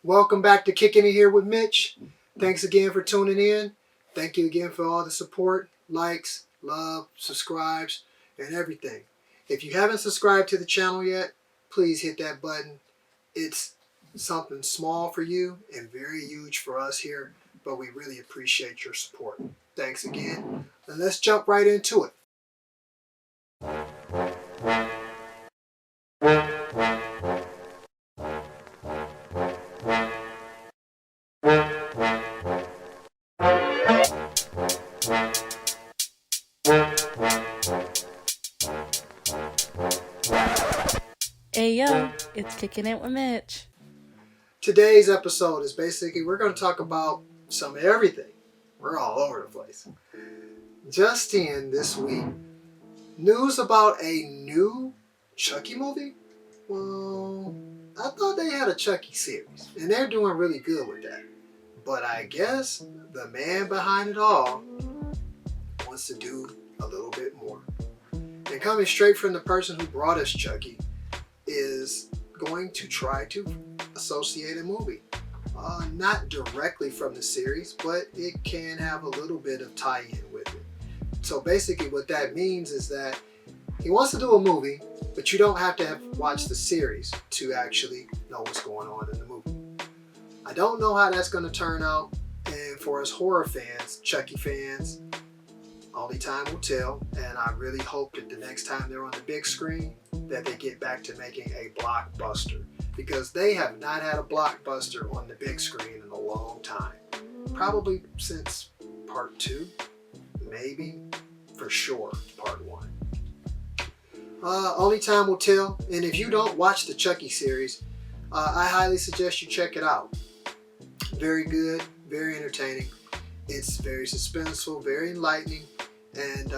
Welcome back to Kickin' It here with Mitch. Thanks again for tuning in. Thank you again for all the support, likes, love, subscribes, and everything. If you haven't subscribed to the channel yet, please hit that button. It's something small for you and very huge for us here, but we really appreciate your support. Thanks again, and let's jump right into it. Hey yo, it's Kicking It with Mitch. Today's episode is basically, we're going to talk about some of everything. We're all over the place. Just in this week, news about a new Chucky movie? Well, I thought they had a Chucky series, and they're doing really good with that. But I guess the man behind it all wants to do a little bit more. And coming straight from the person who brought us Chucky is going to try to associate a movie. Not directly from the series, but it can have a little bit of tie-in with it. So basically what that means is that he wants to do a movie, but you don't have to have watched the series to actually know what's going on in the movie. I don't know how that's going to turn out, and for us horror fans, Chucky fans, only time will tell, and I really hope that the next time they're on the big screen that they get back to making a blockbuster, because they have not had a blockbuster on the big screen in a long time. Probably since part 2, maybe, for sure, part 1. Only time will tell, and if you don't watch the Chucky series, I highly suggest you check it out. Very good, very entertaining. It's very suspenseful, very enlightening, and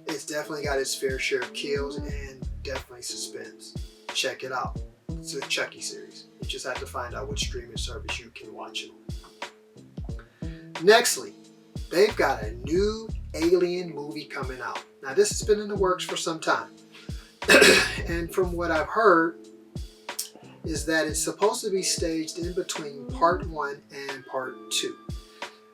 it's definitely got its fair share of kills and definitely suspense. Check it out. It's a Chucky series. You just have to find out which streaming service you can watch it on. Nextly, they've got a new Alien movie coming out. Now this has been in the works for some time. And from what I've heard is that it's supposed to be staged in between part 1 and part 2.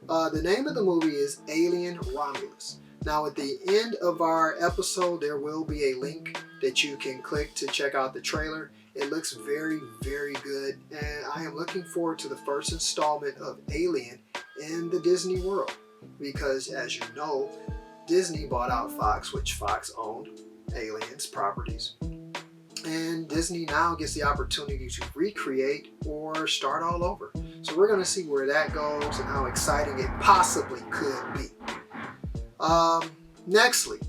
The name of the movie is Alien Romulus. Now at the end of our episode, there will be a link that you can click to check out the trailer. It looks very, very good, and I am looking forward to the first installment of Alien in the Disney world, because as you know, Disney bought out Fox, which Fox owned Aliens properties, and Disney now gets the opportunity to recreate or start all over. So we're going to see where that goes and how exciting it possibly could be. Nextly,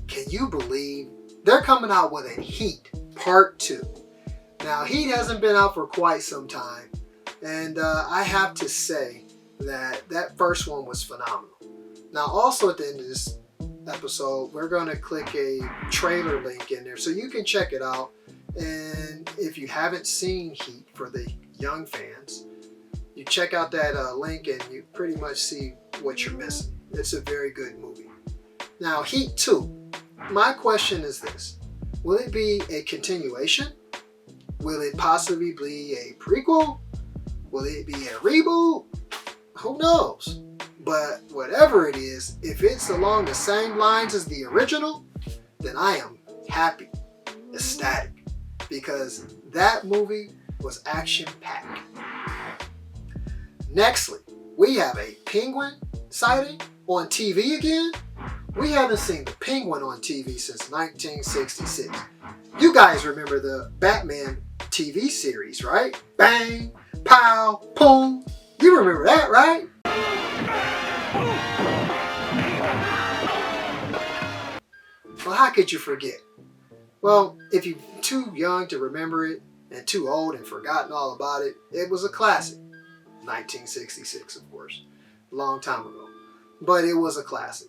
can you believe they're coming out with a Heat Part 2? Now, Heat hasn't been out for quite some time, and I have to say that that first one was phenomenal. Now, also at the end of this episode, we're going to click a trailer link in there so you can check it out. And if you haven't seen Heat, for the young fans, you check out that link and you pretty much see what you're missing. It's a very good movie. Now, Heat 2, my question is this: will it be a continuation? Will it possibly be a prequel? Will it be a reboot? Who knows? But whatever it is, if it's along the same lines as the original, then I am happy, ecstatic, because that movie was action-packed. Nextly, we have a penguin sighting on TV again. We haven't seen the penguin on TV since 1966. You guys remember the Batman TV series, right? Bang, pow, boom. You remember that, right? Well, how could you forget? Well, if you're too young to remember it and too old and forgotten all about it, it was a classic. 1966, of course. A long time ago. But it was a classic.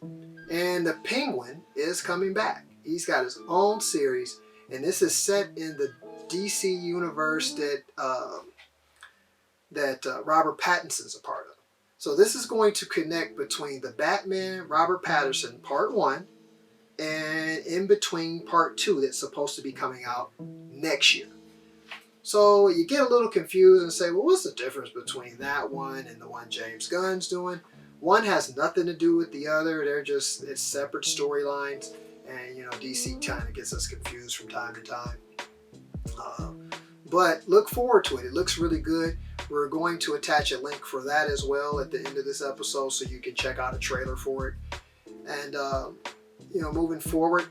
And the Penguin is coming back. He's got his own series, and this is set in the DC universe that Robert Pattinson's a part of. So this is going to connect between the Batman Robert Pattinson Part 1 and in between Part 2 that's supposed to be coming out next year. So you get a little confused and say, well, what's the difference between that one and the one James Gunn's doing? One has nothing to do with the other. It's separate storylines. And, DC kind of gets us confused from time to time. But look forward to it. It looks really good. We're going to attach a link for that as well at the end of this episode so you can check out a trailer for it. And, moving forward,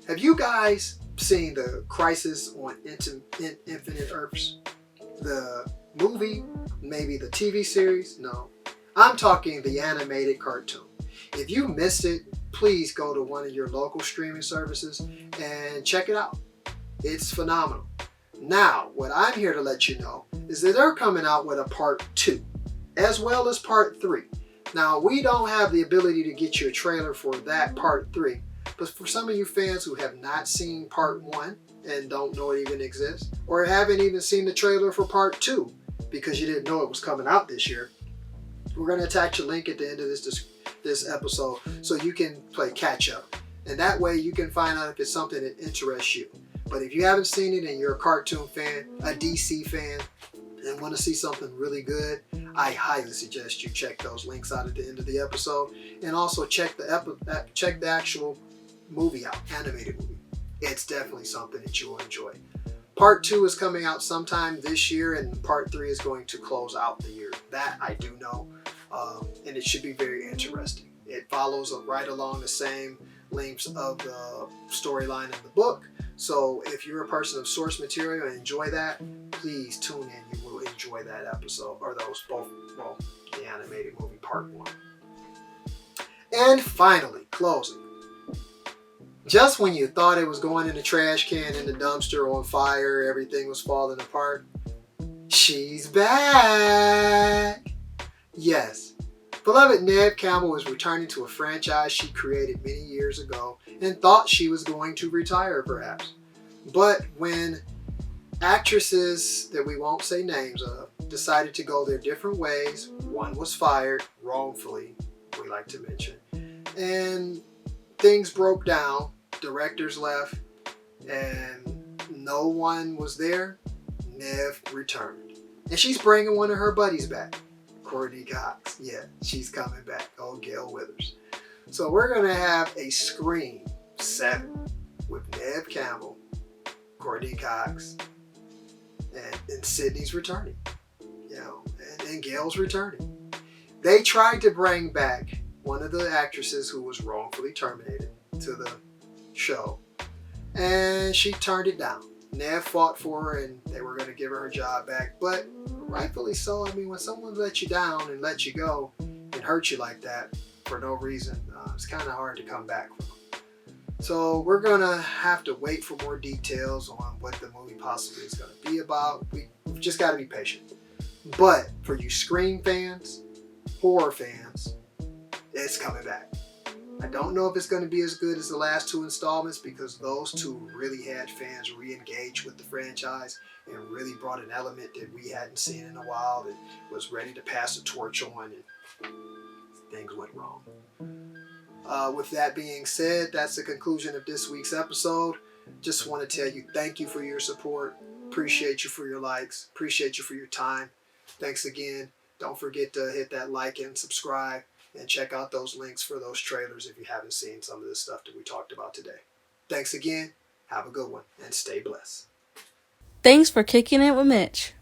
have you guys seen the Crisis on Infinite Earths? The movie, maybe the TV series? No. I'm talking the animated cartoon. If you missed it, please go to one of your local streaming services and check it out. It's phenomenal. Now, what I'm here to let you know is that they're coming out with a part 2, as well as part 3. Now, we don't have the ability to get you a trailer for that part 3, but for some of you fans who have not seen part 1 and don't know it even exists, or haven't even seen the trailer for part 2 because you didn't know it was coming out this year, we're going to attach a link at the end of this episode so you can play catch up. And that way you can find out if it's something that interests you. But if you haven't seen it and you're a cartoon fan, a DC fan, and want to see something really good, I highly suggest you check those links out at the end of the episode. And also check the actual movie out, animated movie. It's definitely something that you will enjoy. Part 2 is coming out sometime this year, and part 3 is going to close out the year. That I do know, and it should be very interesting. It follows right along the same lengths of the storyline in the book. So if you're a person of source material and enjoy that, please tune in. You will enjoy that episode, or those both, the animated movie part 1. And finally, closing. Just when you thought it was going in the trash can, in the dumpster, on fire, everything was falling apart, she's back! Yes, beloved Neve Campbell is returning to a franchise she created many years ago and thought she was going to retire, perhaps. But when actresses that we won't say names of decided to go their different ways, one was fired, wrongfully, we like to mention, and things broke down, directors left, and no one was there, Neve returned. And she's bringing one of her buddies back, Courtney Cox. Yeah, she's coming back. Oh, Gail Withers. So we're going to have a Scream 7 with Neve Campbell, Courtney Cox, and Sydney's returning. And Gail's returning. They tried to bring back one of the actresses who was wrongfully terminated to the show, and she turned it down. Neve fought for her, and they were going to give her job back, but rightfully so. I mean, when someone lets you down and lets you go and hurt you like that for no reason, it's kind of hard to come back from. So we're going to have to wait for more details on what the movie possibly is going to be about. We've just got to be patient. But for you Scream fans, horror fans, it's coming back. I don't know if it's going to be as good as the last 2 installments, because those 2 really had fans re-engage with the franchise and really brought an element that we hadn't seen in a while, that was ready to pass the torch on, and things went wrong. With that being said, that's the conclusion of this week's episode. Just want to tell you thank you for your support. Appreciate you for your likes. Appreciate you for your time. Thanks again. Don't forget to hit that like and subscribe, and check out those links for those trailers if you haven't seen some of the stuff that we talked about today. Thanks again. Have a good one, and stay blessed. Thanks for kicking it with Mitch.